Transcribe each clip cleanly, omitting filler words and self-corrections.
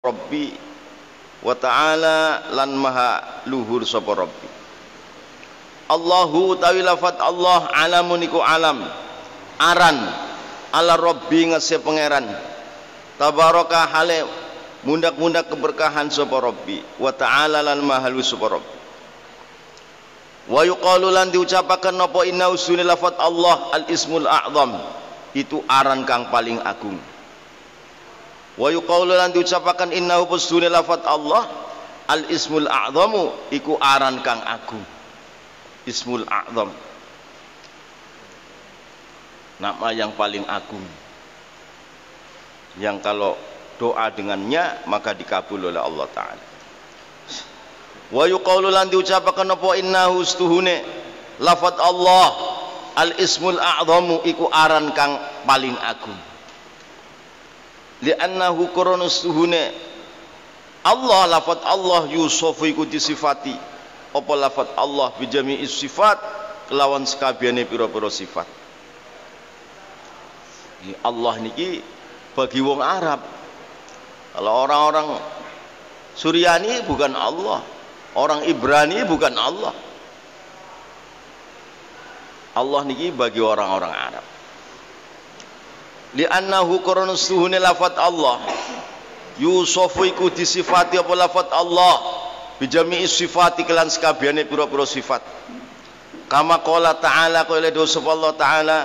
Rabbi wa ta'ala lan maha luhur sapa Rabbi. Allahu utawi lafat Allah alamun iku alam aran ala Rabbi ngase pangeran tabaraka hale mundak-mundak keberkahan sapa Rabbi wa ta'ala lan maha luhur sapa Rabbi. Wa yuqalu lan diucapaken napa inna usuli lafat Allah al ismul a'zam itu aran kang paling agung. Wa yuqalu lan diucapaken innahu usuli lafat Allah al ismul a'zamu iku aran kang agung. Ismul a'zam nama yang paling agung yang kalau doa dengannya maka dikabul oleh Allah Ta'ala. Wa yuqalu lan diucapaken apa innahu stuhune lafat Allah al ismul a'zamu iku aran kang paling agung. Li'annahu koronustuhune Allah lafat Allah yusofu iku disifati apa lafat Allah bijami sifat kelawan sekabiane pira-pira sifat. Allah niki bagi wong Arab, kalau orang-orang Suryani bukan Allah, orang Ibrani bukan Allah. Allah niki bagi orang-orang Arab. Li'annahu koronustuhune lafat Allah yusofu iku disifati apa lafat Allah bijami sifati kelan sekabiane pira-pira sifat. Kama qala ta'ala qala sapa Allah Ta'ala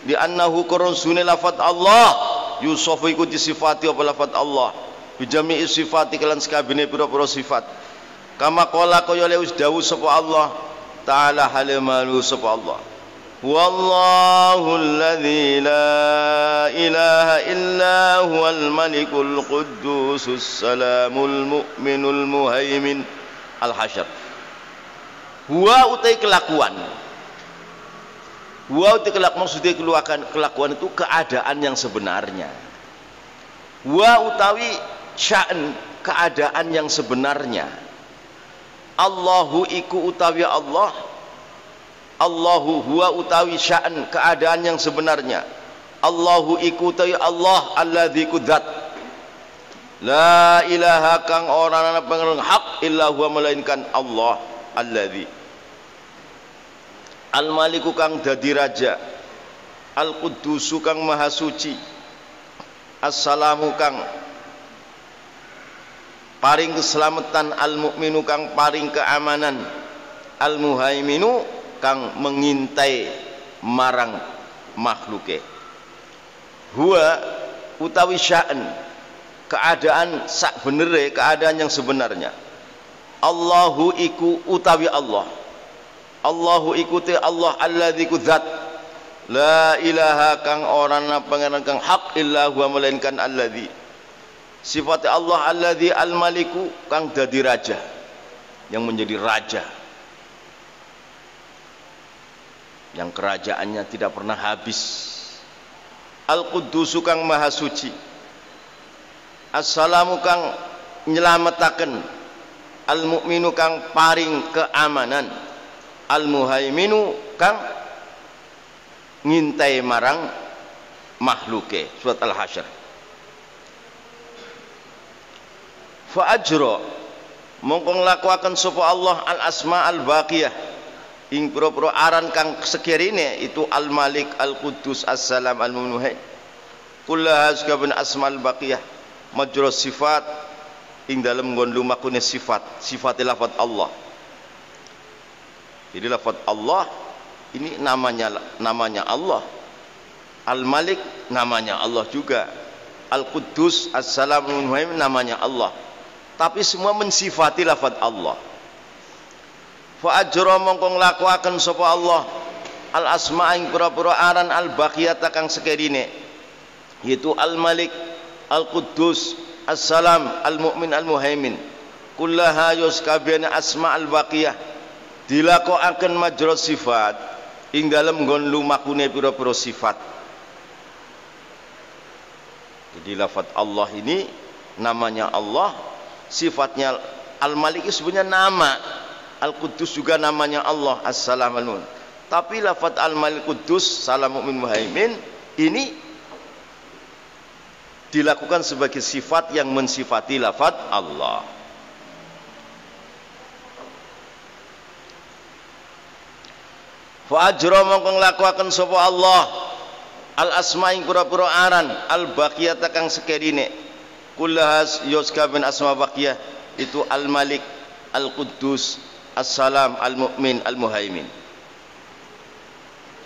di annahu koronustuhune lafat Allah yusofu iku disifati apa lafat Allah bijami sifati kelan sekabiane pira-pira sifat. Kama qala kaya wis dawuh sapa Allah Ta'ala halimalu sapa Allah wallahu alladzi la ilaha illa huwal malikul quddusus salamul mu'minul muhaimin al-hasyr. Huwa utai kelakuan, huwa utai kelakuan maksudnya kelakuan itu keadaan yang sebenarnya. Huwa utawi sya'n keadaan yang sebenarnya. Allahu iku utawi Allah, Allahu huwa utawi sya'n keadaan yang sebenarnya. Allahu iku utawi Allah alladzi kudzat la ilaha kang ora ana pangeran hak illa huwa melainkan Allah alladzi al maliku kang dadi raja, al quddusu kang maha suci, assalamu kang paring keselamatan, al mukminu kang paring keamanan, al muhaiminu kang mengintai marang makhluke. Huwa utawi sya'n keadaan sak benere keadaan yang sebenarnya. Allahu iku utawi Allah, Allahu iku te Allah alladzi kudzat la ilaha kang ora ana pangeran kang hak illa huwa melainkan alladzi sifat Allah alladzi al maliku kang dadi raja yang menjadi raja yang kerajaannya tidak pernah habis. Al-Quddusu kang maha suci, Assalamu kang nyelametaken, Al-Mu'minu kang paring keamanan, Al-Muhaiminu kang ngintai marang makhluke. Surat Al-Hasyr. Fa ajra mongko nglakuaken sapa Allah al-asma al-baqiyah ing pira-pira aran kang sekirine itu al-Malik, al-Quddus, as-Salam, al-Mu'min. Kullaha sakabun asmal baqiyah majra sifat ing dalem nggon lumakune sifat, sifate lafaz Allah. Jadi lafaz Allah ini namanya Allah. Al-Malik namanya Allah juga. Al-Quddus, as-Salam, al-Mu'min namanya Allah. Tapi semua mensifati lafaz Allah. Fa ajra mongko nglakuaken sapa Allah al asma ing pira-pira aran al baqiyata kang sekerine yaitu al Malik, al Quddus, as-Salam, al Mu'min, al Muhaimin. Kullaha yuskabiyana asma al baqiyah dilakokaken majra sifat ing dalem nggon lumakune pira-pira sifat. Jadi lafaz Allah ini namanya Allah, sifatnya al Malik sebenarnya nama, Al-Quddus juga namanya Allah, As-Salam, Al-Mu'min. Tapi lafaz Al-Malik, Quddus, Salam, Mu'min, Muhaimin ini dilakukan sebagai sifat yang mensifati lafaz Allah. Fa ajra mongko nglakuaken sapa Allah al asma ing pira-pira aran al baqiyata kang sekedine kullahas yuskabin asma baqiyah itu al malik al quddus as-salam al mu'min al muhaimin.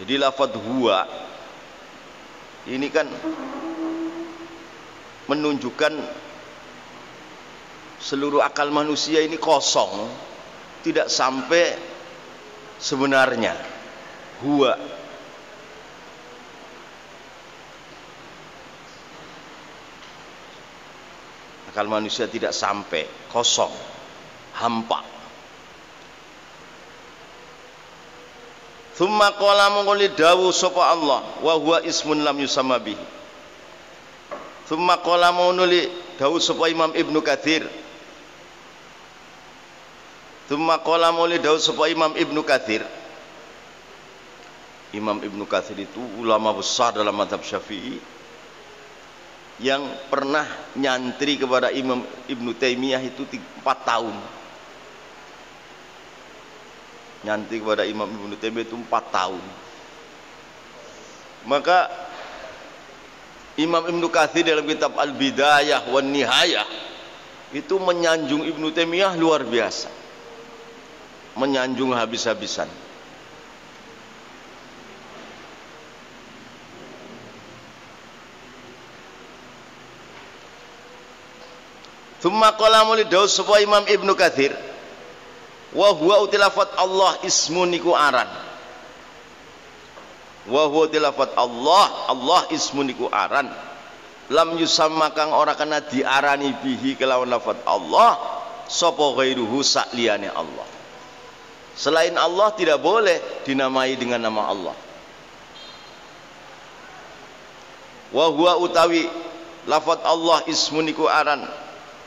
Jadi lafaz huwa ini kan menunjukkan seluruh akal manusia ini kosong, tidak sampai sebenarnya huwa. Akal manusia tidak sampai, kosong, hampa. Thumma qala mongoli dawu sapa Allah wa huwa ismun lam yusamma bihi. Thumma qala mongoli dawu sapa Imam Ibnu Katsir. Thumma qala mongoli dawu sapa Imam Ibnu Katsir. Imam Ibnu Katsir itu ulama besar dalam mazhab Syafi'i yang pernah nyantri kepada Imam Ibnu Taimiyah itu 4 tahun. Nyantri kepada Imam Ibnu Taimiyah itu 4 tahun. Maka Imam Ibnu Katsir dalam kitab Al-Bidayah wan Nihayah itu menyanjung Ibnu Taimiyah luar biasa. Menyanjung habis-habisan. Thumma qala muli dawu sapa Imam Ibnu Katsir wa huwa utilafat Allah ismun niku aran. Wa huwa utilafat Allah ismun niku aran. Lam yusamma kang ora kena diarani bihi kelawan lafat Allah sapa ghairuhu sakliyane Allah. Selain Allah tidak boleh dinamai dengan nama Allah. Wa huwa utawi lafat Allah ismun niku aran.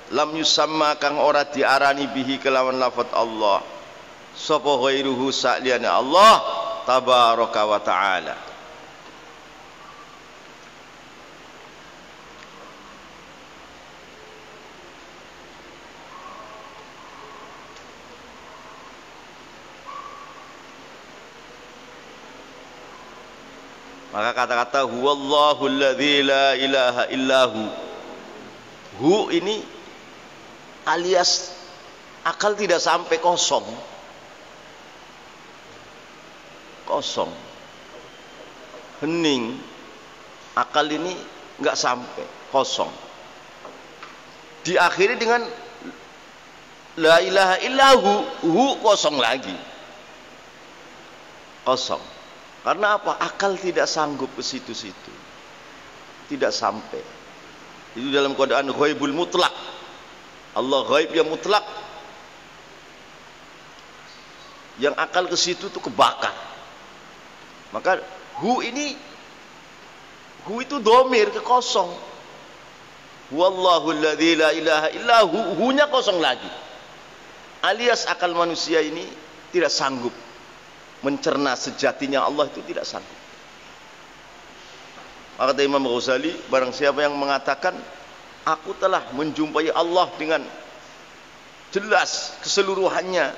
Lam yusamma kang ora diarani bihi kelawan lafaz Allah sapa ghairuhu sakliyane Allah tabaraka wa taala. Maka kata-kata huwallahu alladzi la ilaha illahu, hu ini alias akal tidak sampai, kosong, hening. Akal ini nggak sampai, kosong. Diakhiri dengan la ilaha illahu, hu kosong lagi, kosong. Karena apa? Akal tidak sanggup ke situ-situ, tidak sampai. Itu dalam keadaan ghaibul mutlak. Allah ghaib yang mutlak, yang akal ke situ tuh kebakar. Maka hu itu domir, ke kosong. Wallahu alladzi la ilaha illa hu-nya kosong lagi. Alias akal manusia ini tidak sanggup mencerna sejatinya Allah, itu tidak sanggup. Maka kata Imam Ghazali, barang siapa yang mengatakan aku telah menjumpai Allah dengan jelas keseluruhannya,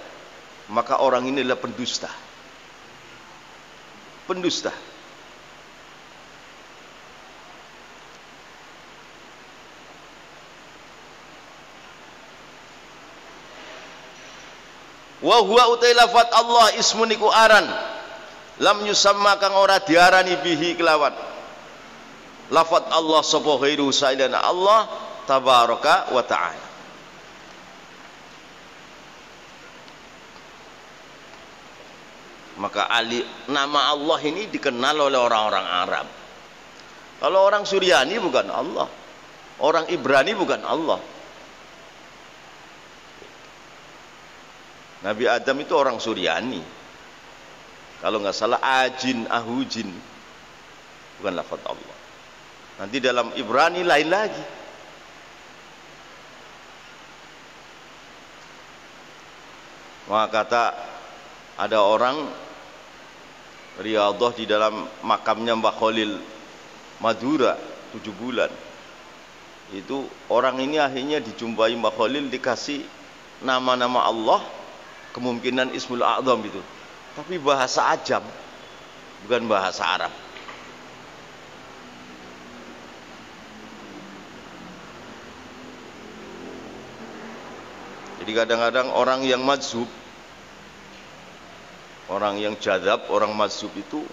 maka orang ini adalah pendusta. Pendusta. Wa huwa utai lafat Allah ismun iku aran lam yusamma kang ora diarani bihi kelawan lafat Allah sapa ghairu sailana Allah tabaraka wa ta'ala. Maka nama Allah ini dikenal oleh orang-orang Arab. Kalau orang Suryani bukan Allah, orang Ibrani bukan Allah. Nabi Adam itu orang Suryani, kalau nggak salah Ajin, Ahujin, bukan lafaz Allah. Nanti dalam Ibrani lain lagi. Maka kata ada orang Riyadhah di dalam makamnya Mbah Khalil Madura 7 bulan. Itu orang ini akhirnya dijumpai Mbah Khalil dikasih nama-nama Allah, kemungkinan Ismul A'zam itu, tapi bahasa ajam, bukan bahasa Arab. Jadi kadang-kadang orang yang mazhub, orang yang jadzab, orang mazhub itu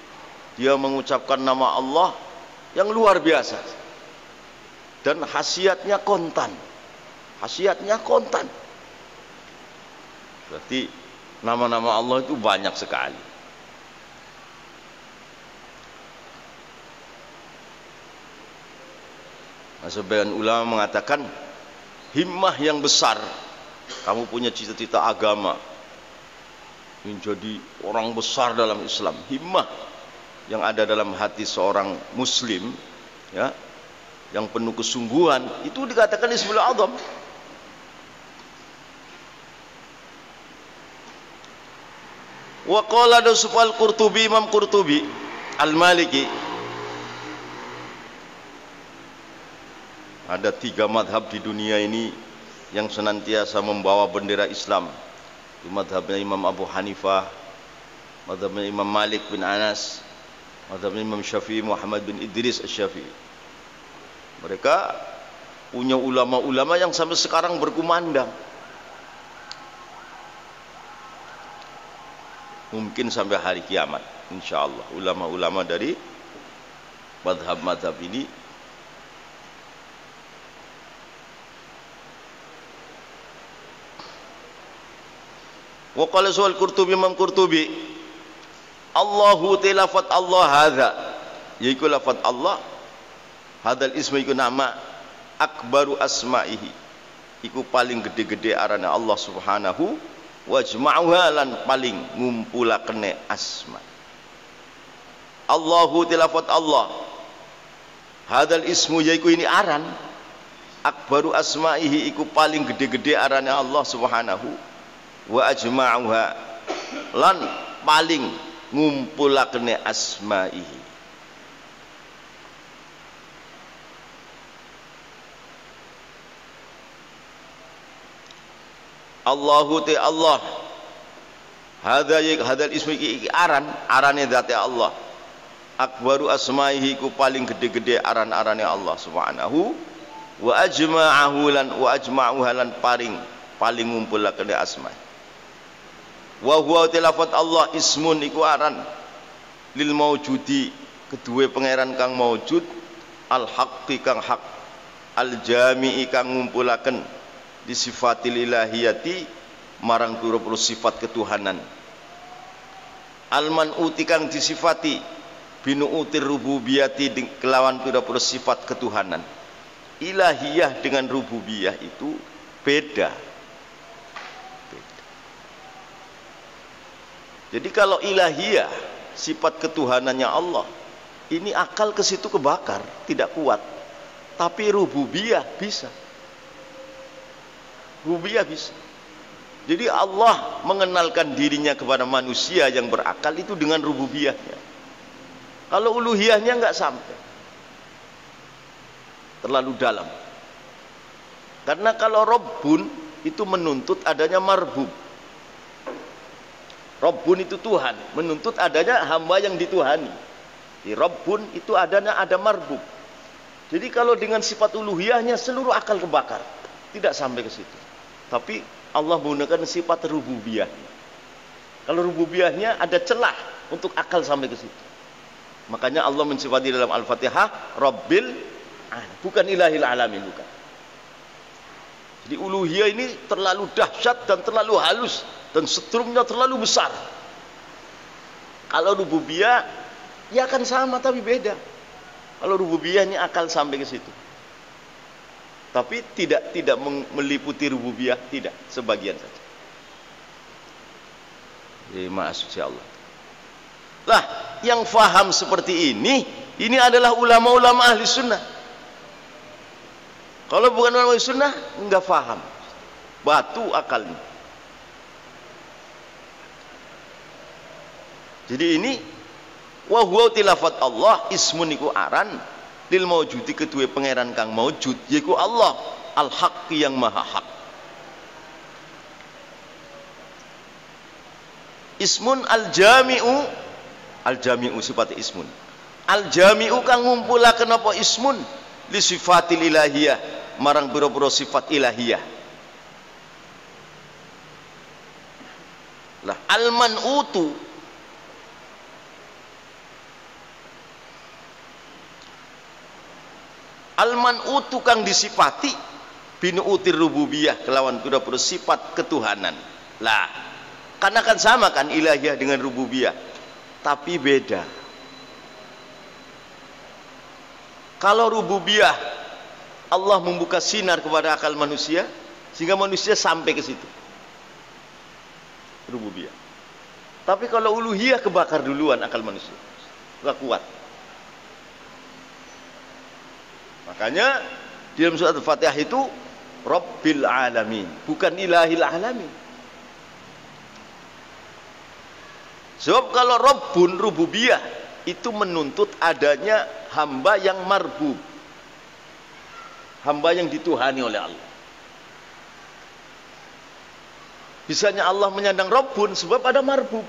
dia mengucapkan nama Allah yang luar biasa dan khasiatnya kontan. Khasiatnya kontan. Berarti nama-nama Allah itu banyak sekali. Nah, sebagian ulama mengatakan himmah yang besar. Kamu punya cita-cita agama, ingin jadi orang besar dalam Islam. Himmah yang ada dalam hati seorang muslim, ya, yang penuh kesungguhan, itu dikatakan Ismul A'zam. Wa qala dasufal Qurtubi, Imam Qurtubi Al-Maliki, ada 3 madhab di dunia ini yang senantiasa membawa bendera Islam. Itu madhabnya Imam Abu Hanifah, madhabnya Imam Malik bin Anas, madhabnya Imam Syafi'i Muhammad bin Idris Asy-Syafi'i. Mereka punya ulama-ulama yang sampai sekarang berkumandang. Mungkin sampai hari kiamat, insyaallah ulama-ulama dari madhab-madhab ini wa qala su'al Qurtubi, Imam Qurtubi, Allahu tilafat Allah hadza, yaitu lafaz Allah, hadzal ismu iku nama akbaru asma'ihi, iku paling gede-gede arana Allah subhanahu wa jama'uha, lan paling ngumpulakene asma. Allahu tilafat Allah, hadzal ismu yaiku ini aran, akbaru asma'ihi, iku paling gede-gede arana Allah subhanahu wa ajma'uha, lan paling ngumpulakne asma'ihi. Allahu te Allah, hadzal ismu iki aran, arane zate Allah, akbaru asma'ihi, ku paling gede-gede aran-arane Allah subhanahu wa ajma'uha, lan paling ngumpulakne asma'i. Wa huwa tilafat Allah ismun iku aran lil maujudi, kedue pangeran kang maujud, al haqqi kang hak, al jami'i kang ngumpulaken di sifatil ilahiyati marang pira-pira sifat ketuhanan, al man'uti kang disifati binu'utir rububiyati kelawan pira-pira sifat ketuhanan. Ilahiyah dengan rububiyah itu beda. Jadi kalau ilahiyah, sifat ketuhanannya Allah, ini akal ke situ kebakar, tidak kuat. Tapi rububiyah bisa. Rububiyah bisa. Jadi Allah mengenalkan dirinya kepada manusia yang berakal itu dengan rububiyahnya. Kalau uluhiyahnya enggak sampai. Terlalu dalam. Karena kalau Rabbun itu menuntut adanya marbub. Rabbun itu Tuhan, menuntut adanya hamba yang dituhani. Di Rabbun itu adanya ada marbub. Jadi kalau dengan sifat uluhiyahnya seluruh akal kebakar, tidak sampai ke situ. Tapi Allah menggunakan sifat rububiyah. Kalau rububiyahnya ada celah untuk akal sampai ke situ. Makanya Allah mensifati dalam Al-Fatihah Rabbil Alamin, bukan Ilahil Alamin, bukan. Jadi uluhiyah ini terlalu dahsyat dan terlalu halus dan setrumnya terlalu besar. Kalau rububiyah ya akan sama tapi beda. Kalau rububiyah ini akal sampai ke situ. Tapi tidak meliputi rububiyah, tidak, sebagian saja. Jadi maha suci Allah. Lah, yang faham seperti ini adalah ulama-ulama ahli sunnah. Kalau bukan ulama ahli sunnah, enggak faham. Batu akalnya. Jadi ini wa huwa tilafat Allah ismun iku aran lil maujudi kedua pangeran kang maujud yaiku Allah al-haq yang maha hak. Ismun al-jami'u sifat ismun. Al-jami'u kang ngumpulaken apa ismun li sifatil ilahiyah marang pira-pira sifat ilahiyah. Lah al-man'utu kang disifati binu'utir rububiyah kelawan pira-pira sifat ketuhanan. Lah karena kan sama kan ilahiyah dengan rububiyah, tapi beda. Kalau rububiyah Allah membuka sinar kepada akal manusia sehingga manusia sampai ke situ. Rububiyah. Tapi kalau uluhiyah kebakar duluan akal manusia. Enggak kuat. Makanya di dalam surat Al-Fatihah itu Rabbil Alamin, bukan Ilahil Alamin. Sebab kalau Rabbun rububiyah itu menuntut adanya hamba yang marbub, hamba yang dituhani oleh Allah. Bisanya Allah menyandang Rabbun sebab ada marbub,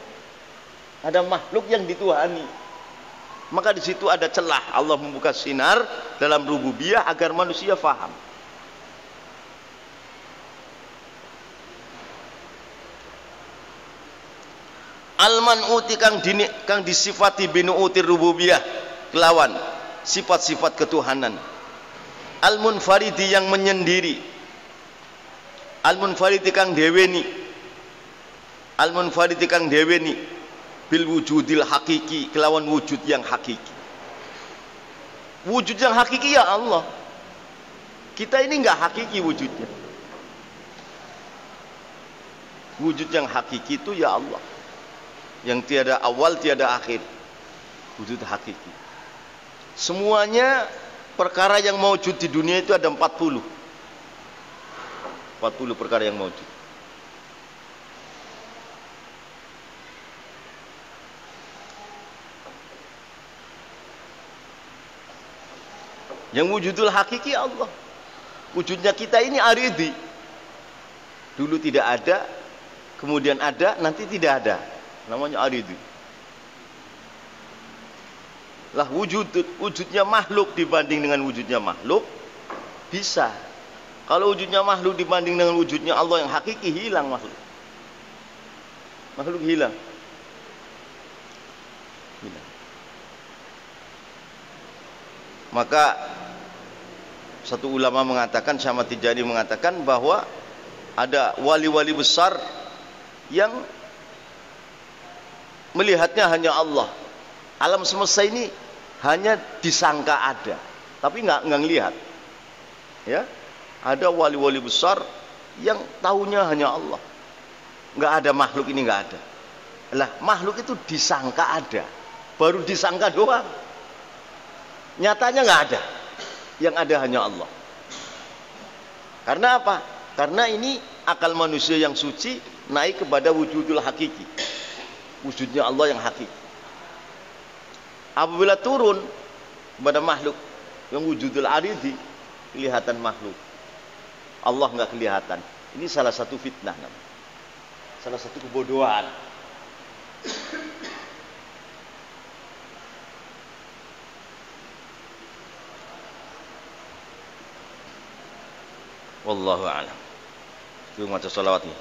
ada makhluk yang dituhani. Maka di situ ada celah Allah membuka sinar dalam rububiyah agar manusia faham. Al-man'uti kang disifati binu'utir rububiyah kelawan sifat-sifat ketuhanan. Al-munfaridi yang menyendiri. Al-munfaridi kang deweni. Al-munfaridi kang deweni bil wujudil hakiki kelawan wujud yang hakiki. Wujud yang hakiki ya Allah. Kita ini enggak hakiki wujudnya. Wujud yang hakiki itu ya Allah, yang tiada awal tiada akhir, wujud hakiki. Semuanya perkara yang mewujud di dunia itu ada 40 perkara yang mewujud. Yang wujudul hakiki Allah. Wujudnya kita ini aridi. Dulu tidak ada, kemudian ada, nanti tidak ada. Namanya aridi. Lah wujudnya makhluk dibanding dengan wujudnya makhluk bisa. Kalau wujudnya makhluk dibanding dengan wujudnya Allah yang hakiki, hilang makhluk. Makhluk hilang. Maka satu ulama mengatakan, Syekh Ahmad Tijani mengatakan bahwa ada wali-wali besar yang melihatnya hanya Allah. Alam semesta ini hanya disangka ada, tapi nggak ngelihat. Ya, ada wali-wali besar yang tahunya hanya Allah. Nggak ada makhluk ini, nggak ada. Lah makhluk itu disangka ada, baru disangka doang. Nyatanya nggak ada. Yang ada hanya Allah. Karena apa? Karena ini akal manusia yang suci naik kepada wujudul hakiki. Wujudnya Allah yang hakiki. Apabila turun kepada makhluk yang wujudul aridi, kelihatan makhluk, Allah nggak kelihatan. Ini salah satu fitnah, salah satu kebodohan. Wallahu a'lam. Kita baca salawat ni.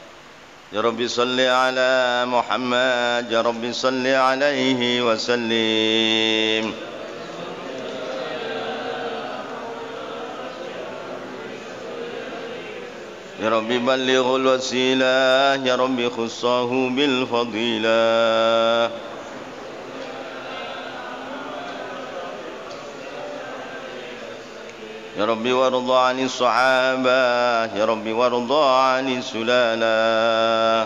Ya Rabbi salli ala Muhammad, ya Rabbi salli alaihi wa sallim. Ya Rabbi ballighul wasilah, ya Rabbi khussahu bil fadilah. Ya Rabbi warda 'anil sahabah, ya Rabbi warda 'anil sulala.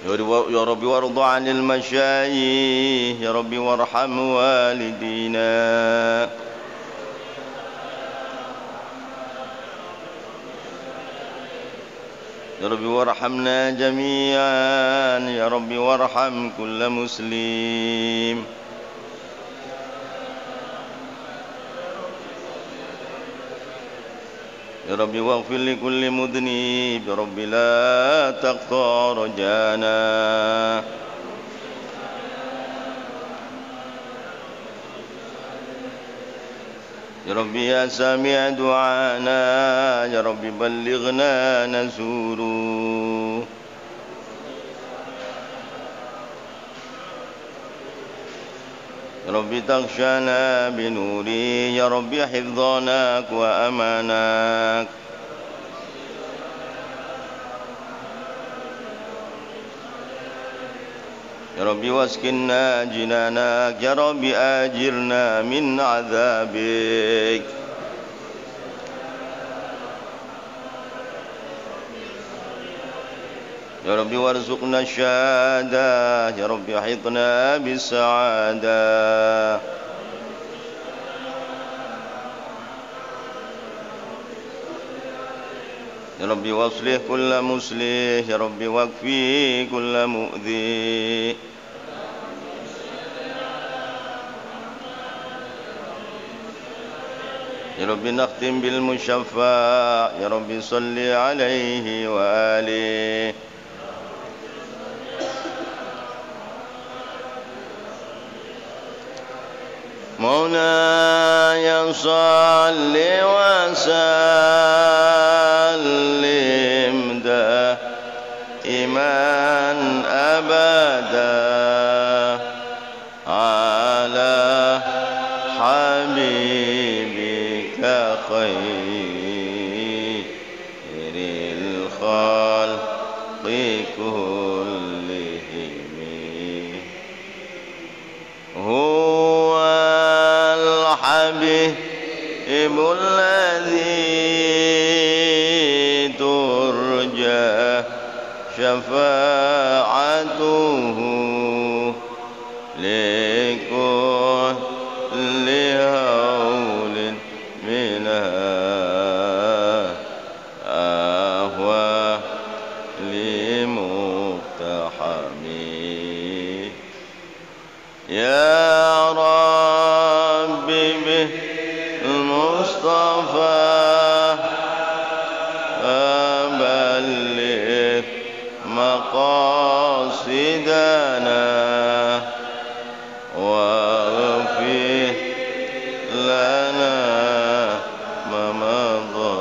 Ya Rabbi warda 'anil masyayikh, ya Rabbi warham walidina. يا رب وارحمنا جميعا يا رب وارحم كل مسلم يا رب واغفر لكل مذنب يا رب لا تقطع رجانا يا رب يا سامع دعانا يا رب بلغنا نزوره يا رب تغشانا بنوري يا رب حفظناك وأماناك يا رب واسكننا جنانك يا رب آجرنا من عذابك يا رب وارزقنا الشهادة يا رب احطنا بالسعادة يا رب واصلح كل مصلح يا رب واكفي كل مؤذي يا رب نختم بالمشفع يا رب صل عليه وآله مولاي صل وسلم دائما أبدا على حبيبك خير الخلق كلهم هو الحبيب الذي ترجى شفاعته لكل هول منها أهوى لمقتحم يا رب بالمصطفى بلغ مقاصدنا واغفر لنا ما مضى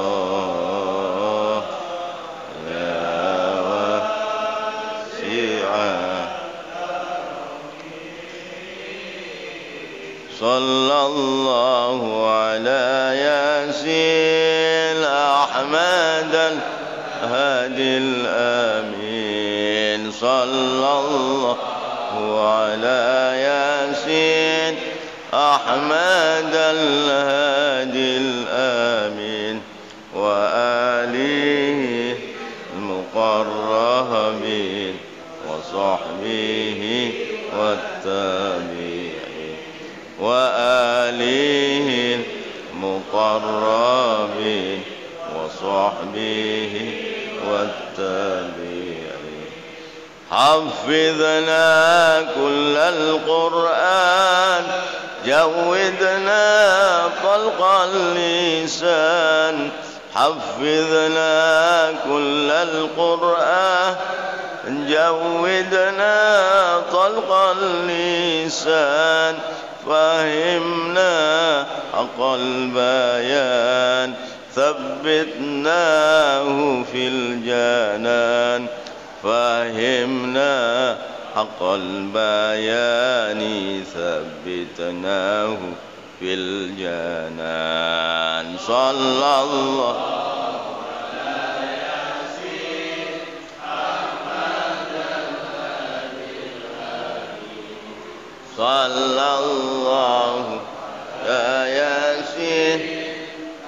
يا واسع صلى الله على ياسين أحمد الهادي الأمين صلى الله على ياسين أحمد الهادي الأمين وآله المقربين وصحبه والتابعين وآله المقربين وصحبه والتابعين حفظنا كل القرآن جودنا طلق اللسان حفظنا كل القرآن جودنا طلق اللسان فهمنا حق البيان ثبتناه في الجنان فهمنا حق البيان ثبتناه في الجنان صلى الله صلى الله يا ياسين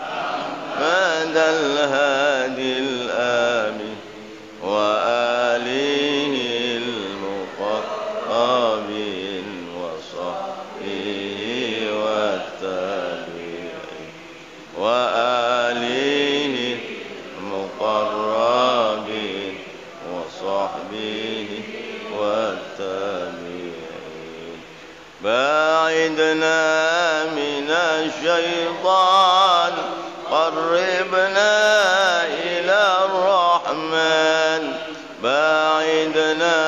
أحمد الهادي الآمين وآله المقربين وصحبه والتابعين وآله المقربين الشيطان قربنا إلى الرحمن باعدنا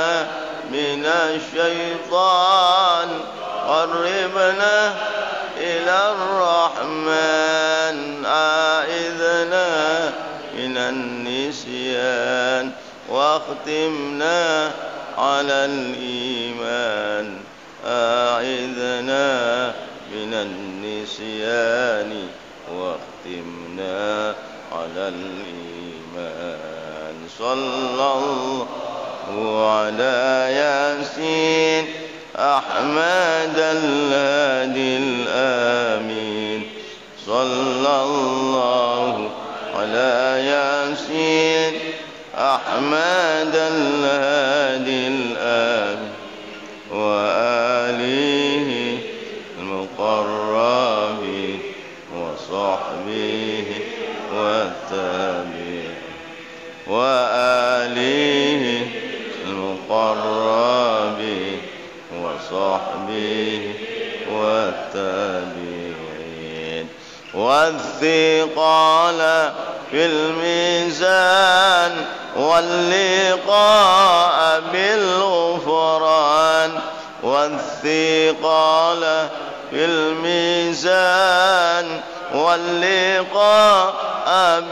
من الشيطان قربنا إلى الرحمن أعذنا من النسيان واختمنا على الإيمان أعذنا من النسيان واختمنا على الإيمان صلى الله على ياسين أحمد الهادي الآمين صلى الله على ياسين أحمد الهادي الآمين وآله المقربين وصحبه والتابعين وآله المقربين وصحبه والتابعين والثقال في الميزان واللقاء بالغفران والثقال في الميزان واللقاء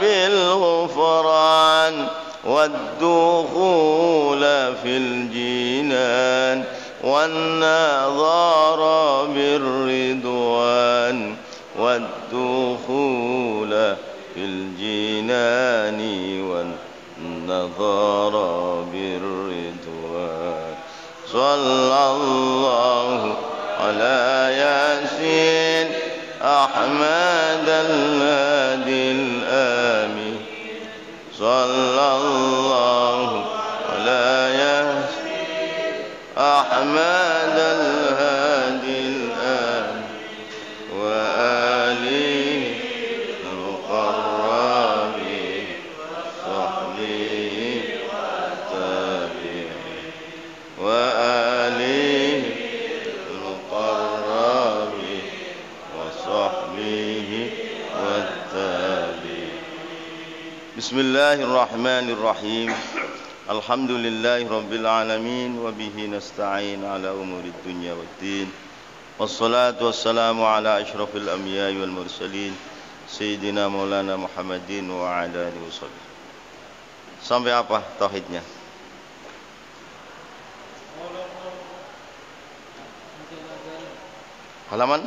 بالغفران والدخول في الجنان والنظر بالرضوان والدخول في الجنان والنظر بالرضوان صلى الله على ياسين أحمد الهادي الآمين صلى الله على ياسين أحمد الهادي الآمين وآله المقربين صحبه التابعين وآله المقربين وصحبه والتابعين بسم الله الرحمن الرحيم الحمد لله رب العالمين وبه نستعين على أمور الدنيا والدين والصلاة والسلام على أشرف الأنبياء والمرسلين Sayyidina Maulana Muhammadin wa ala alihi wasallam. Sampai apa tauhidnya? Halaman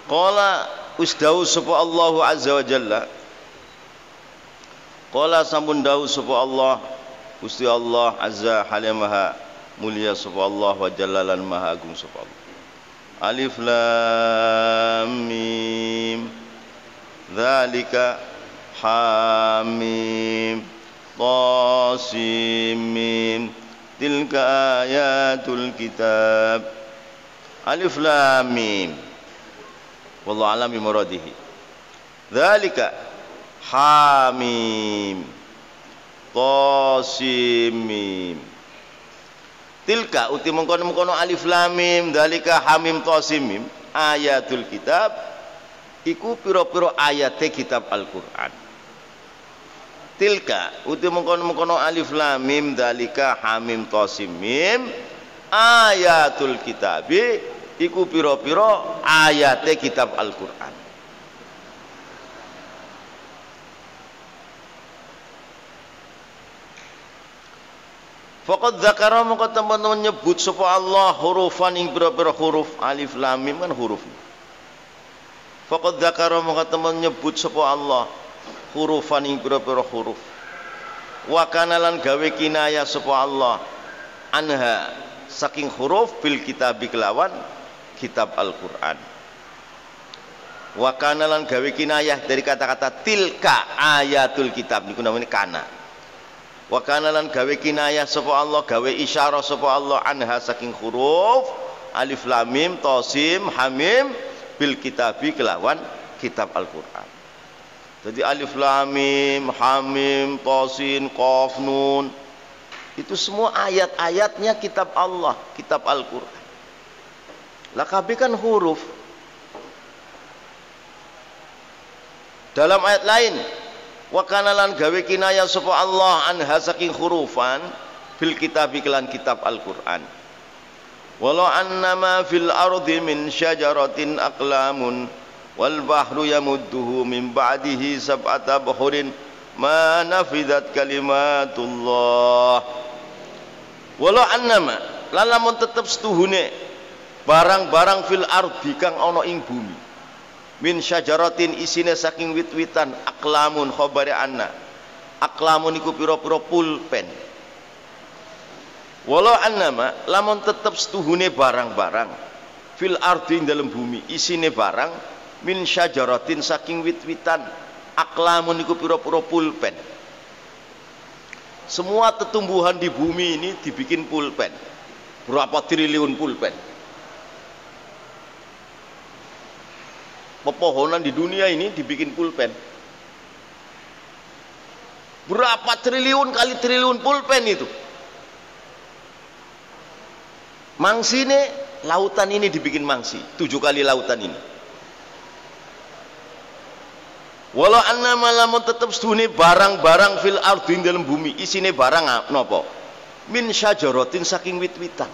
Qala usdau sapa Allah azza wa jalla. Qala sampun dawuh sapa Allah Gusti Allah azza halamaha mulia sapa Allah wa jallalan maha agung sapa Allah. Alif lam mim dzalika hamim tasim mim tilka ayatul kitab. Alif lam mim wallahu alam bi muradihi. Dzalika hamim tasim mim. Tilka uti mengkono-mengkono alif lam mim dzalika hamim tasim mim ayatul kitab iku pira-pira ayate kitab Al-Qur'an. Tilka uti mengkono-mengkono alif lam mim dzalika hamim tasim mim ayatul kitabi iku pira-pira ayate kitab Al-Qur'an. Faqad dzakara mongko teman-teman nyebut sapa Allah hurufan ing pira-pira huruf alif lam mim kan huruf. Faqad dzakara mongko teman nyebut sapa Allah hurufan ing pira-pira huruf. Wa kana lan gawe kinayah sapa Allah anha saking huruf bil kitabi kelawan kitab Al-Qur'an. Wa kana lan gawe kinayah dari kata-kata tilka ayatul kitab niku namanya kana. Wa kana lan gawe kinayah sapa Allah gawe isyarah sapa Allah anha saking huruf alif lam mim tasim hamim bil kitabi kelawan kitab Al-Qur'an. Jadi alif lam mim hamim tasin qaf nun Itu semua ayat-ayatnya kitab Allah, kitab Al-Qur'an. Lah kabeh kan huruf. Dalam ayat lain, wa kana lan gawe kinaya sapa Allah anha saking hurufan fil kitab iklan kitab Al-Qur'an. Walau annama fil ardi min syajaratin aqlamun wal bahru yamudduhu min ba'dihi sab'ata abhurin ma nafidat kalimatullah. Walau annama lalamun tetep setuhune barang-barang fil ardi kang ana ing bumi min syajaratin isine saking wit-witan aqlamun khabari anna. Aqlamun iku pira-pira pulpen. Walau annama lamun tetep setuhune barang-barang fil ardi dalam bumi isine barang min syajaratin saking wit-witan aqlamun iku pira-pira pulpen. Semua tumbuhan di bumi ini dibikin pulpen. Berapa triliun pulpen. Pepohonan di dunia ini dibikin pulpen. Berapa triliun kali triliun pulpen itu. Mangsi ini, lautan ini dibikin mangsi 7 kali lautan ini. Walau annama lamun tetep sedune barang-barang fil ardi dalam bumi isine barang napa? Min syajaratin saking wit-witan.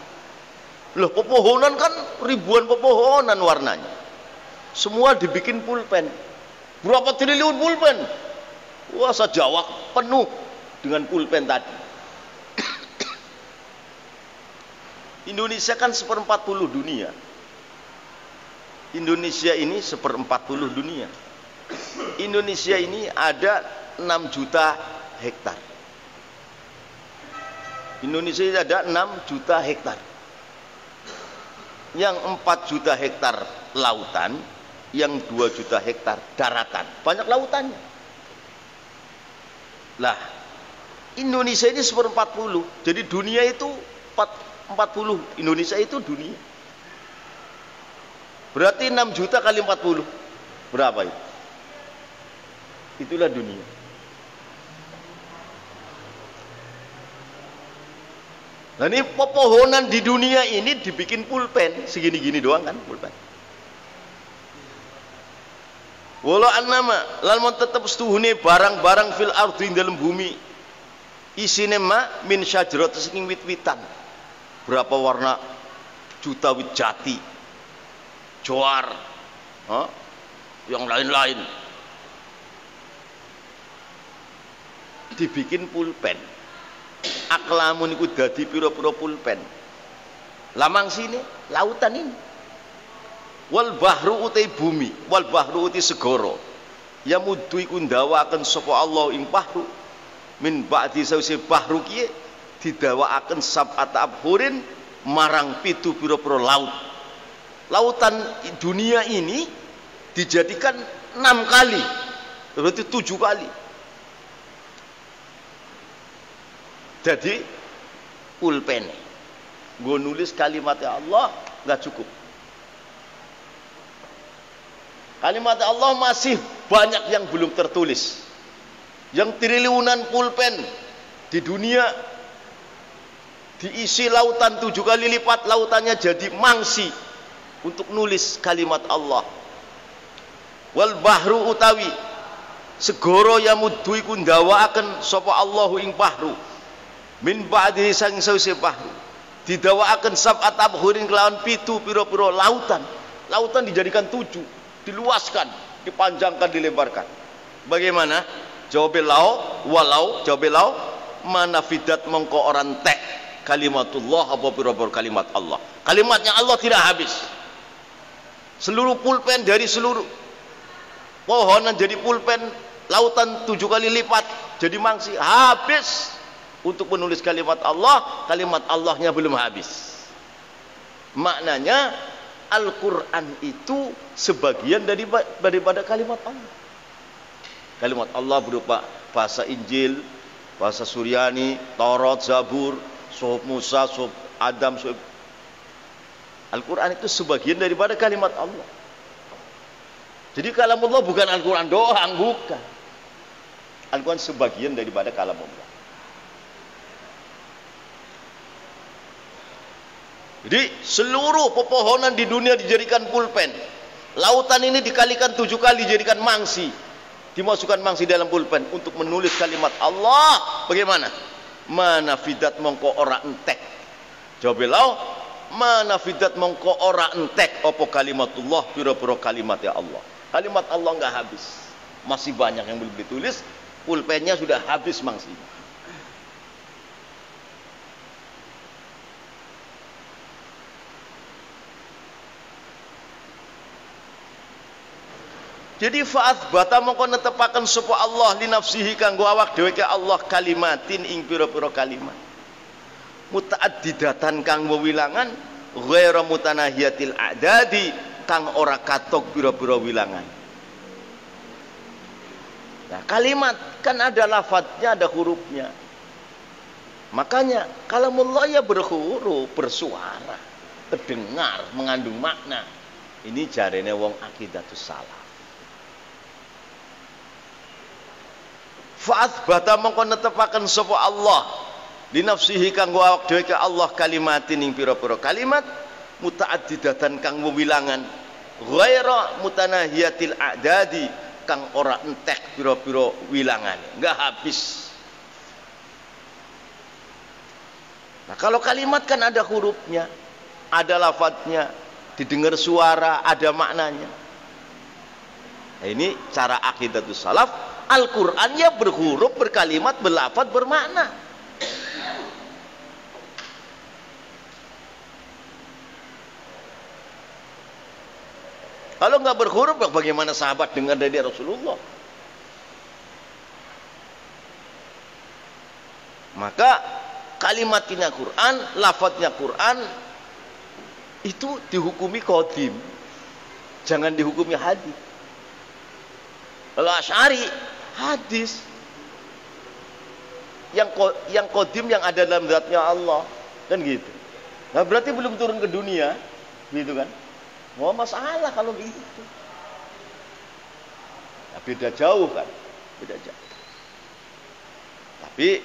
Loh, pepohonan kan ribuan pepohonan warnanya. Semua dibikin pulpen. Berapa triliun pulpen? Wah, Jawa penuh dengan pulpen tadi. Indonesia kan 1/40 dunia. Indonesia ini 1/40 dunia. Indonesia ini ada 6 juta hektar. Indonesia ini ada 6 juta hektar. Yang 4 juta hektar lautan, yang 2 juta hektar daratan. Banyak lautannya. Lah, Indonesia ini 1/40. Jadi dunia itu 40. Indonesia itu dunia. Berarti 6 juta kali 40. Berapa itu? Itulah dunia. Nah, ini pepohonan di dunia ini dibikin pulpen. Segini-gini doang kan pulpen. Walau annama lamun tetep setuhune barang-barang fil ardi dalam bumi isine ma min syajarat saking wit-witan. Berapa warna juta wit jati, joar, yang lain-lain. Dibikin pulpen. Aklamun iku dadi pira-pira pulpen. Lamang sini lautan ini. Wal bahru utai bumi, wal bahru utai segara. Ya muddu iku ndawakaken sapa Allah ing bahru. Min ba'di sawise bahru kiye didawakaken sab'ata abhurin marang 7 pira-pira laut. Lautan dunia ini dijadikan 6 kali. Berarti 7 kali. Jadi pulpen gue nulis kalimatnya Allah nggak cukup. Kalimat Allah masih banyak yang belum tertulis. Yang triliunan pulpen di dunia diisi lautan 7 kali lipat lautannya jadi mangsi untuk nulis kalimat Allah. Wal bahru utawi segara yamuddu iku ndawakaken sapa Allahu ing bahru. Min ba'di sang sause bahru didawakaken sab'at abhurin kelawan 7 pira-pira lautan. Lautan dijadikan 7, diluaskan, dipanjangkan, dilebarkan. Bagaimana? Jawabillahu walau jawabillahu manafidat mongko orang tek kalimatullah apa pira-pira kalimat Allah. Kalimatnya Allah tidak habis. Seluruh pulpen dari seluruh pohonan jadi pulpen, lautan 7 kali lipat jadi mangsi, habis. Untuk menulis kalimat Allah, kalimat Allahnya belum habis. Maknanya Al-Quran itu sebagian daripada kalimat Allah. Kalimat Allah berupa bahasa Injil, bahasa Suryani, Taurat, Zabur, Suhuf Musa, Suhuf Adam, Suhuf. Al-Quran itu sebagian daripada kalimat Allah. Jadi kalam Allah bukan Al-Quran doang, bukan. Al-Quran sebagian daripada kalam Allah. Jadi seluruh pepohonan di dunia dijadikan pulpen. Lautan ini dikalikan 7 kali dijadikan mangsi. Dimasukkan mangsi dalam pulpen untuk menulis kalimat Allah. Bagaimana? Mana fidat mongko ora entek. Jawab lau, mana fidat mongko ora entek apa kalimatullah, pira-pira kalimat ya Allah. Kalimat Allah enggak habis. Masih banyak yang belum ditulis, pulpennya sudah habis mangsi. Jadi fa'ath bata mongko netepaken sapa Allah li nafsihi kanggo awak dhewe ke Allah kalimatin ing pira-pira kalimat. Muta'addidatan kang wewilangan ghairu mutanahiyatil a'dadi kang ora katok pira-pira wilangan. Nah, kalimat kan ada lafadznya, ada hurufnya. Makanya kalamullah ya berhuruf, bersuara, terdengar, mengandung makna. Ini jarene wong akidatus salaf. Fa'athbata mongko netepaken sapa Allah li nafsihi kanggo awak dhewe ke Allah kalimatin ing pira-pira kalimat muta'addidatan kang wewilangan ghaira mutanahiyatil a'dadi kang ora entek pira-pira wilangane, enggak habis. Nah, kalau kalimat kan ada hurufnya, ada lafadznya, didengar suara, ada maknanya. Nah, ini cara akidatus salaf. Al-Quran ya berhuruf, berkalimat, berlafaz, bermakna. Kalau nggak berhuruf, bagaimana sahabat dengar dari Rasulullah? Maka kalimatnya Quran, lafadznya Quran itu dihukumi qadim, jangan dihukumi hadis. Kalau Asy'ari hadis yang qadim yang ada dalam zatnya Allah kan gitu. Nah, berarti belum turun ke dunia, gitu kan? Mau masalah kalau begitu. Nah, beda jauh kan? Beda jauh. Tapi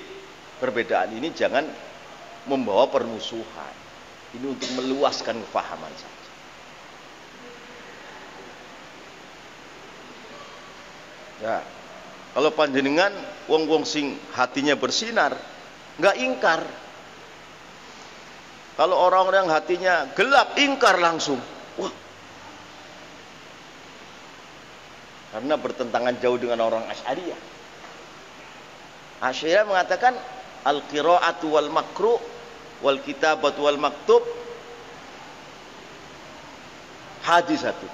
perbedaan ini jangan membawa permusuhan. Ini untuk meluaskan kefahaman saja. Ya, kalau panjenengan wong-wong sing hatinya bersinar, nggak ingkar. Kalau orang-orang hatinya gelap, ingkar langsung. Wah, karena bertentangan jauh dengan orang Asy'ariyah. Asy'ariyah mengatakan al-qira'atu wal makru wal kitabatu wal maktub hadisatu.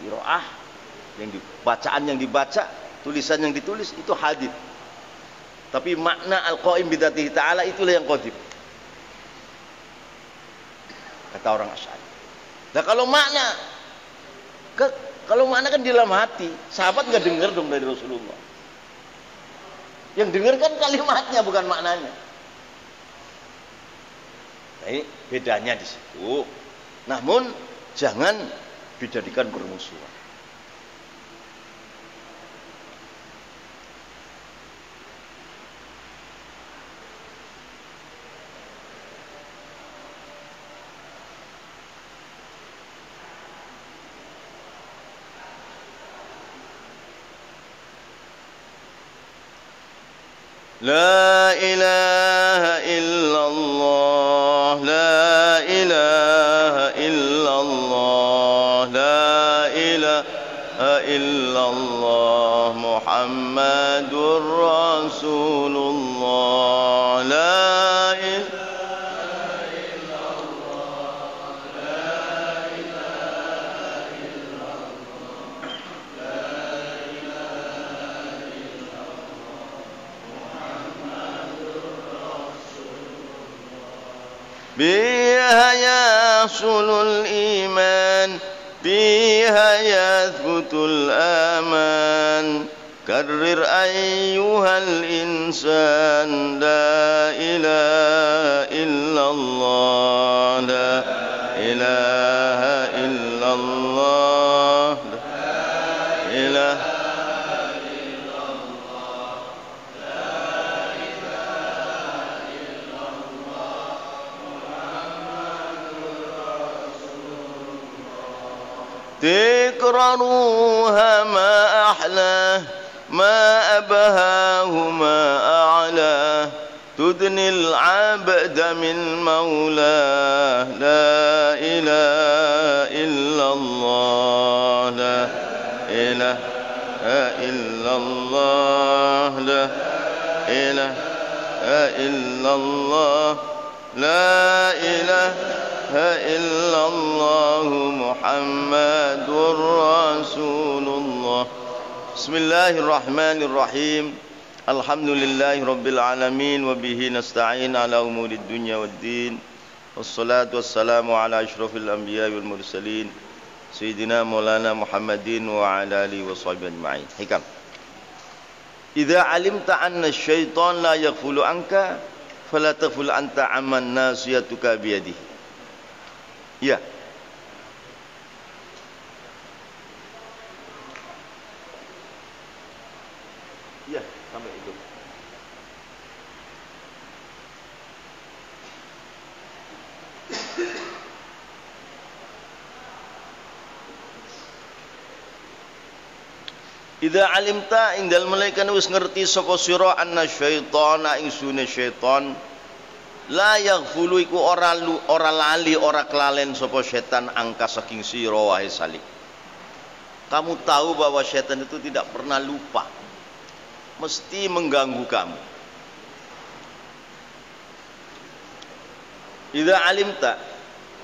Qira'ah yang bacaan yang dibaca, tulisan yang ditulis itu hadis. Tapi makna al-qaim bidzatihi ta'ala itulah yang qadim. Kata orang Asy'ari. Nah, kalau makna kan di dalam hati, sahabat nggak dengar dong dari Rasulullah. Yang dengar kan kalimatnya bukan maknanya. Nah, ini bedanya di situ. Namun jangan dijadikan bermusuhan. La ilaha illallah, la ilaha illallah, la ilaha illallah, Muhammadur Rasulullah, la ilaha بها يحصل الإيمان بها يثبت الأمان كرر أيها الإنسان لا إله إلا الله لا إله إلا الله لا إله تكرروها ما أحلاه ما أبهاه ما أعلاه تدني العبد من مولاه لا إله إلا الله لا إله إلا الله لا إله إلا الله لا إله إلا الله محمد رسول الله بسم الله الرحمن الرحيم الحمد لله رب العالمين وبه نستعين على أمور الدنيا والدين والصلاة والسلام على أشرف الأنبياء والمرسلين سيدنا مولانا محمد وعلى آله وصحبه أجمعين. حكم إذا علمت أن الشيطان لا يغفل عنك فلا تغفل أنت عمن ناصيتك بيده. Ya. Ya, sampai itu. Idza alimta indal malaikat wis ngerti sapa sira anna syaitana insune syaitan la yaghfulu iku ora lali ora kelalen sapa setan angka saking sira wahai salik. Kamu tahu bahwa setan itu tidak pernah lupa, mesti mengganggu kamu. Idza alimta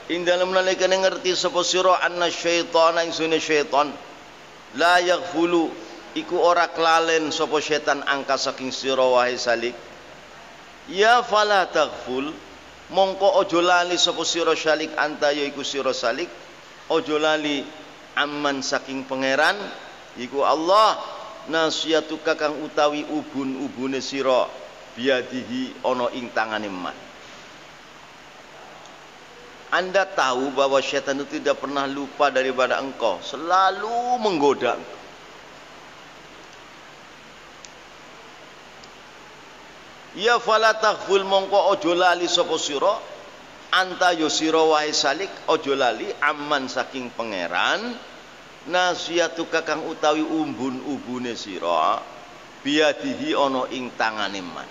indal malaikat ngerti sapa sira anna syaitana insune syaitan la yaghfulu iku ora kelalen sapa setan angka saking sira wahai salik. Ya fala taghful mongko ojo lali sapa sira salik anta yaiku sira salik ojo lali amman saking pangeran iku Allah nasiyatuka kang utawi ubun-ubune sira biadihi ana ing tangane man. Anda tahu bahwa setan itu tidak pernah lupa daripada engkau, selalu menggoda engkau. Ya fala taghful mongko ojo lali sapa sira anta yo sira wae salik ojo lali aman saking pangeran nasiyatuka kang utawi umbun-ubune sira biadihi ana ing tangane man.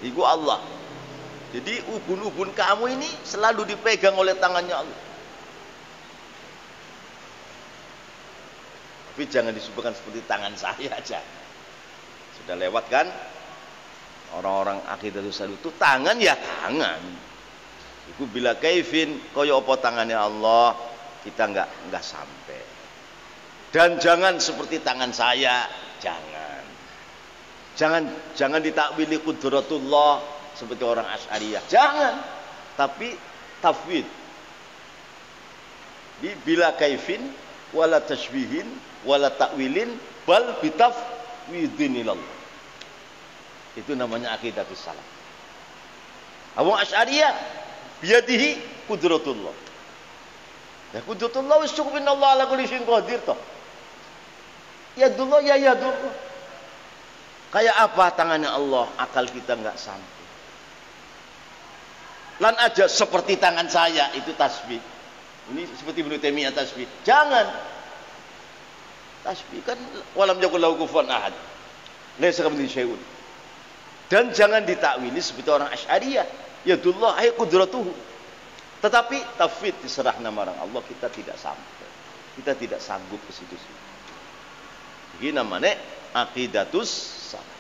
Iku Allah. Jadi ubun-ubun kamu ini selalu dipegang oleh tangannya Allah. Tapi jangan disebutkan seperti tangan saya aja. Sudah lewat kan? Orang-orang akidatus salih itu tangan ya tangan. Iku bila kaifin kaya apa tangannya Allah kita enggak sampai. Dan jangan seperti tangan saya, jangan. Jangan ditakwili qudratullah seperti orang Asy'ariyah. Jangan. Tapi tafwid. Di bila kaifin wala tashbihin wala ta'wilin bal bitafwidin ilallah. Itu namanya aqidatus salaf. Abu Asy'ariyah biyadihi qudratullah. Ya qudratullah wis cukup innallaha ala kulli syai'in qadir toh. Yadullah ya yadullah. Kayak apa tangannya Allah, akal kita enggak sampai. Lan aja seperti tangan saya itu tasbih. Ini seperti Ibnu Taimiyah tasbih. Jangan. Tasbih kan walam yakul lahu kufuwan ahad. Laisa kamitslihi syai'un. Dan jangan ditakwili seperti orang Asy'ariyah, yadullah ay qudratuhu. Tetapi tafwid diserah nama orang Allah kita tidak sampai. Kita tidak sanggup ke situ. Ini namanya aqidatus salaf.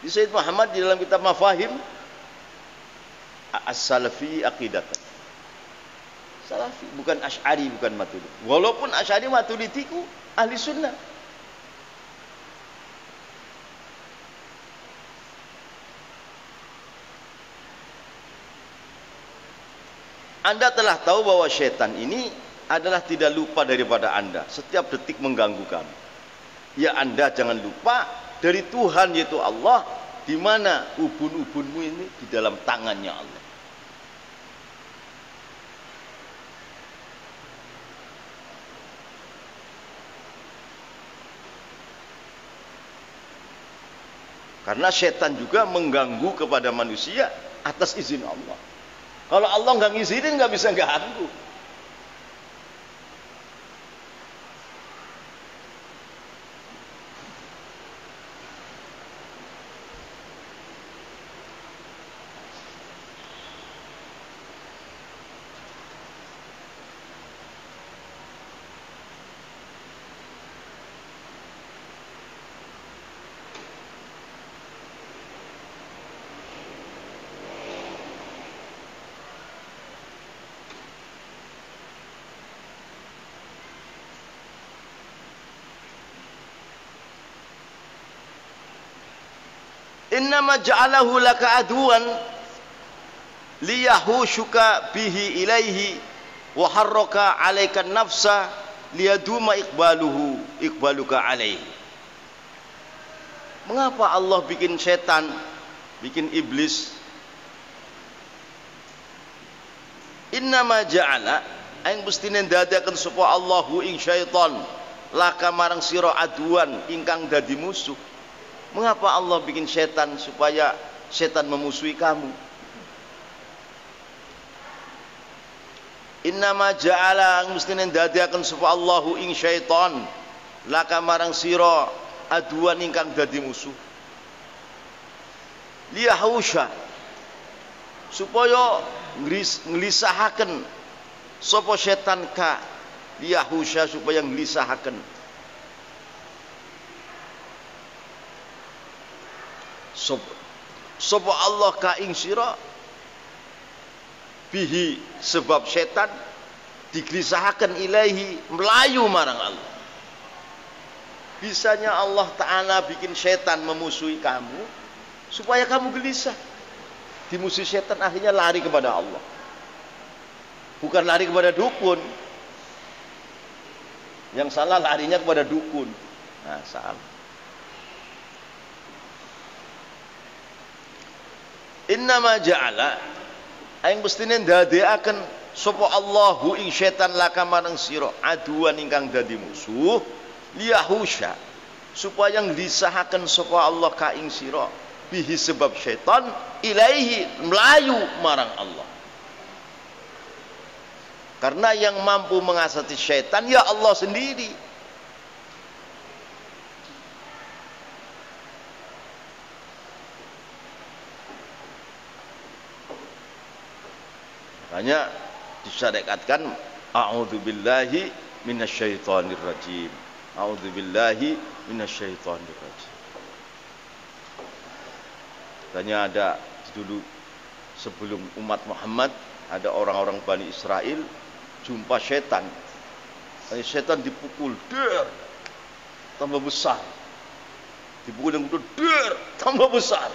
Di Sayyid Muhammad di dalam kitab Mafahim as-salafi aqidatan. Salafi bukan Asy'ari bukan Maturidi. Walaupun Asy'ari Maturidi ku ahli sunnah. Anda telah tahu bahwa syaitan ini adalah tidak lupa daripada Anda. Setiap detik mengganggu kamu. Ya Anda jangan lupa dari Tuhan yaitu Allah. Di mana ubun-ubunmu ini di dalam tangannya Allah. Karena syaitan juga mengganggu kepada manusia atas izin Allah. Kalau Allah nggak ngizinin nggak bisa ganggu. innama ja'alahu laka aduan liyahushuka bihi ilaihi wa harraka 'alaika nafsa liyaduma iqbaluka alaihi. Mengapa Allah bikin setan, bikin iblis? Innama ja'ala aing mestine ndadekaken sapa Allahu ing syaitan laka marang sira aduan ingkang dadi musuh. Mengapa Allah bikin setan? Supaya setan memusuhi kamu. Innama ja'ala mestine ndadekaken sapa Allahu ing syaitan laka marang sira aduan ingkang dadi musuh. Liyahusha supaya ngelisahaken sapa setan ka, liyahusha supaya ngelisahaken sapa Allah ka ing sira bihi sebab setan digelisahaken ilaihi melayu marang Allah. Bisanya Allah Ta'ala bikin setan memusuhi kamu supaya kamu gelisah. Dimusuhi setan akhirnya lari kepada Allah, bukan lari kepada dukun. Yang salah larinya kepada dukun. Nah, salah. Innama ja'ala aing mestine ndadekaken sapa Allahu ing setan laka marang sira aduan ingkang dadi musuh liyahusha supaya ngelisahaken sapa Allah ka ing sira bihi sebab setan ilaihi melayu marang Allah. Karena yang mampu mengasati setan ya Allah sendiri. Makanya disyariatkan a'udzubillahi minasyaitonir rajim. A'udzubillahi minasyaitonir rajim. Tanya ada dulu sebelum umat Muhammad ada orang-orang Bani Israel jumpa setan. Setan dipukul, der, tambah besar. Dipukul yang udah der, tambah besar.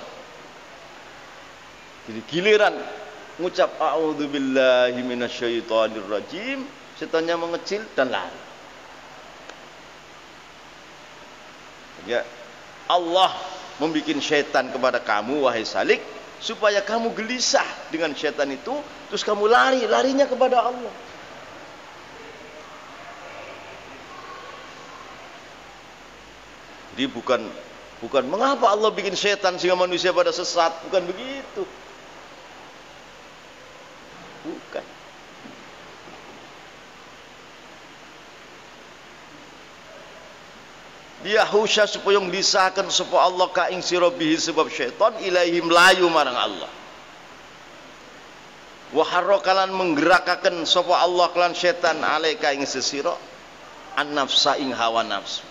Jadi giliran ngucap a'udzubillahi minasyaitonir rajim, setannya mengecil dan lari. Ya, Allah membikin setan kepada kamu wahai salik supaya kamu gelisah dengan setan itu, terus kamu larinya kepada Allah. Jadi bukan mengapa Allah bikin setan sehingga manusia pada sesat, bukan begitu. Bukan. Yahusha supaya nglisahkan sapa Allah ka ing sira bihi sebab syaitan ilaihi melayu marang Allah. Wa harrakalan menggerakaken sapa Allah kelan setan alaika ing sesira an nafsa ing hawa nafsu.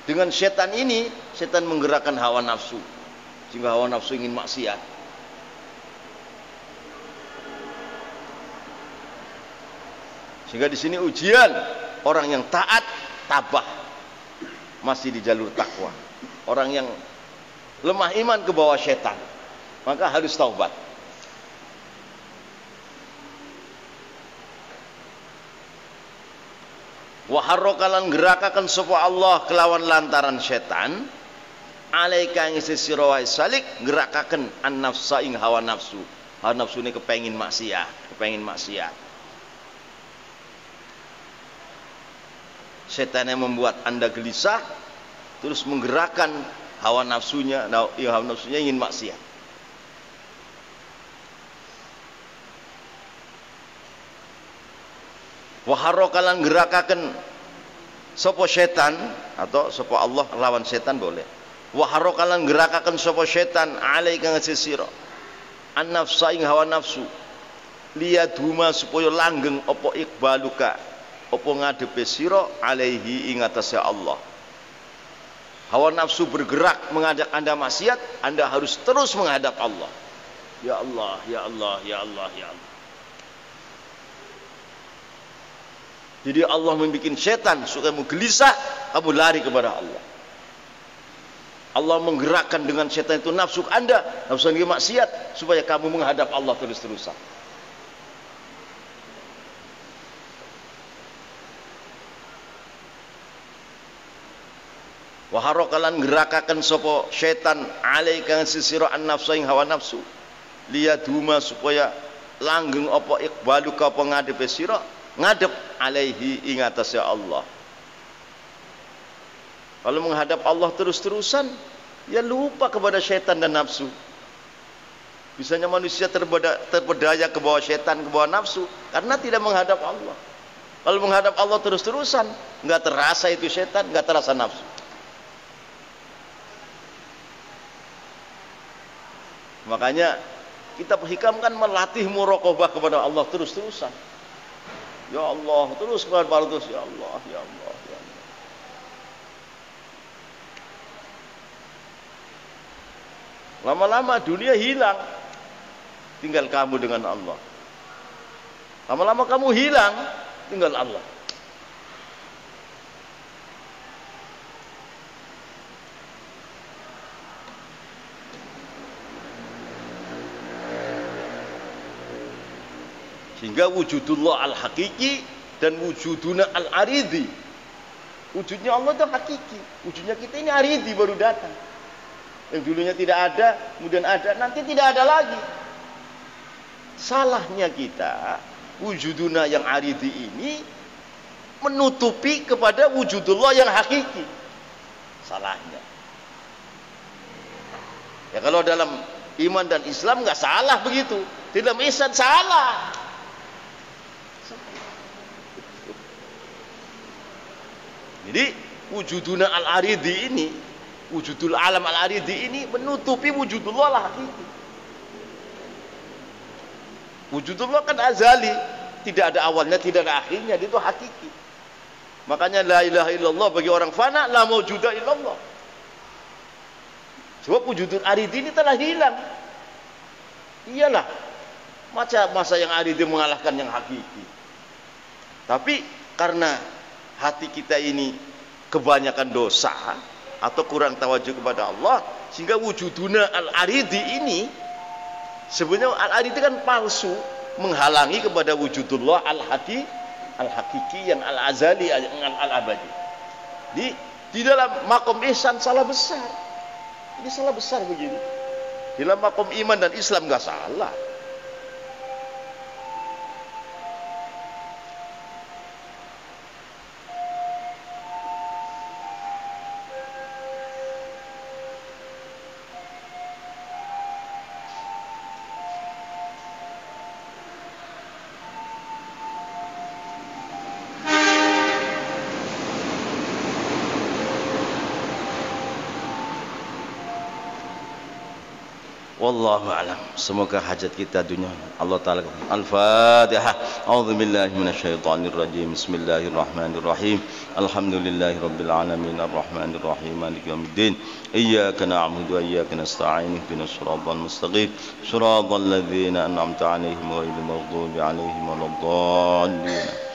Dengan setan ini, setan menggerakkan hawa nafsu sehingga hawa nafsu ingin maksiat. Sehingga di sini ujian orang yang taat tabah masih di jalur takwa. Orang yang lemah iman ke bawah setan, maka harus taubat. Wa harrakalan gerakaken sapa Allah kelawan lantaran setan alaika ing sira wae salik gerakaken an nafsa ing hawa nafsu. Hawa nafsu ini kepengin maksiat. Setan yang membuat Anda gelisah terus menggerakkan hawa nafsunya, hawa nafsunya ingin maksiat. Wa harrakalan gerakaken sapa setan atau sapa Allah lawan setan boleh. Wa harrakalan gerakaken sapa setan alaika ngasira an nafsa ing hawa nafsu liyaduma supaya langgeng apa iqbaluka apa ngadepe sira alaihi ing atase Allah. Hawa nafsu bergerak mengajak Anda maksiat, Anda harus terus menghadap Allah. Ya Allah, ya Allah, ya Allah, ya Allah. Jadi Allah membuat setan supaya kamu gelisah, kamu lari kepada Allah. Allah menggerakkan dengan setan itu nafsu Anda, nafsu Anda maksiat, supaya kamu menghadap Allah terus-terusan. Wa harakalan gerakaken sapa setan alaika sisira an nafsu ing hawa nafsu liyaduma supaya langgeng apa iqbalu ka pengadep sira ngadep alaihi ing atase Allah. Kalau menghadap Allah terus-terusan, ya lupa kepada setan dan nafsu. Bisanya manusia terpedaya ke bawah setan, ke bawah nafsu, karena tidak menghadap Allah. Kalau menghadap Allah terus-terusan, nggak terasa itu setan, nggak terasa nafsu. Makanya kita hikamkan melatih muraqabah kepada Allah terus-terusan. Ya Allah, terus kepada terus ya Allah, ya Allah, ya Allah. Lama-lama dunia hilang, tinggal kamu dengan Allah. Lama-lama kamu hilang, tinggal Allah. Sehingga wujudullah al-hakiki dan wujuduna al-aridi. Wujudnya Allah itu hakiki, wujudnya kita ini aridi, baru datang. Yang dulunya tidak ada, kemudian ada, nanti tidak ada lagi. Salahnya kita, wujuduna yang aridi ini menutupi kepada wujudullah yang hakiki. Salahnya. Ya kalau dalam iman dan Islam nggak salah begitu. Dalam ihsan salah. Jadi wujuduna al-aridi ini, wujudul alam al-aridi ini menutupi wujudullah al-hakiki. Wujudullah kan azali, tidak ada awalnya, tidak ada akhirnya, itu hakiki. Makanya la ilaha illallah bagi orang fana, la maujuda illallah. Sebab wujudul aridi ini telah hilang. Iyalah, masa yang aridi mengalahkan yang hakiki. Tapi karena hati kita ini kebanyakan dosa atau kurang tawajuh kepada Allah, sehingga wujuduna al-aridi ini sebenarnya al-aridi kan palsu, menghalangi kepada wujudullah al-hakiki yang al-azali, yang al-abadi. Di dalam makom ihsan salah besar. Ini salah besar begini. Di dalam makom iman dan Islam enggak salah. Wallahu a'lam. Semoga hajat kita dunia Allah taala. Al-Fatihah. A'udzubillahi minasyaitonir rajim. Bismillahirrahmanirrahim. Alhamdulillahirabbil alamin arrahmanir rahim maliki yaumiddin. Iyyaka na'budu wa iyyaka nasta'in. Ihdinas siratal mustaqim. Shiratal ladzina an'amta 'alaihim ghairil maghdubi 'alaihim waladdallin.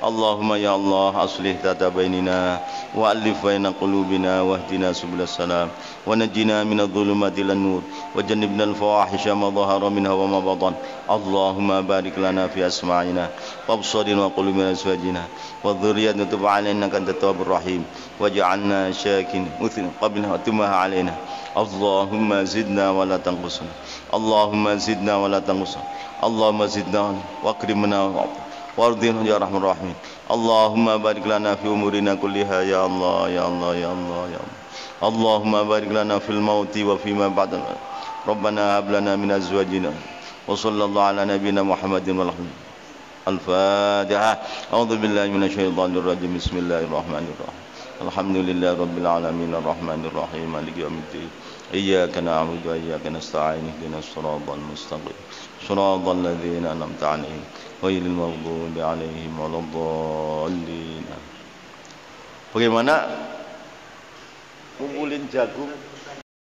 Allahumma ya Allah aslih tata bainina wa alif baina qulubina wahdina subulas salam wa najjina minadh dhulumati ilan nur wa jannibna al fawahisha ma dhahara minha wa ma batan. Allahumma barik lana fi asma'ina wa absarina wa qulubina azwajina wa dhurriyyatina tub 'alaina innaka antat tawwabur rahim waj'alna syakin muthina qabla tumaha 'alaina. Allahumma zidna wa la tanqusna. Allahumma zidna wa la tanqusna. Allahumma zidna wa akrimna wardina ya rahman rahim. Allahumma barik lana fi umurina kulliha ya Allah ya Allah ya Allah ya Allah. Allahumma barik lana fil mauti wa fima ba'dana. Rabbana hab lana min azwajina wa sallallahu ala nabiyyina Muhammadin wa alihi. Al-Fatihah. A'udzu billahi minasyaitonir rajim. Bismillahirrahmanirrahim. Alhamdulillahi rabbil alamin arrahmanir rahim maliki yaumiddin. Iyyaka na'budu wa iyyaka nasta'in. Ihdinas siratal mustaqim. Shiratal ladzina an'amta 'alaihim ghairil maghdubi 'alaihim waladdallin. Bagaimana ngumpulin jagung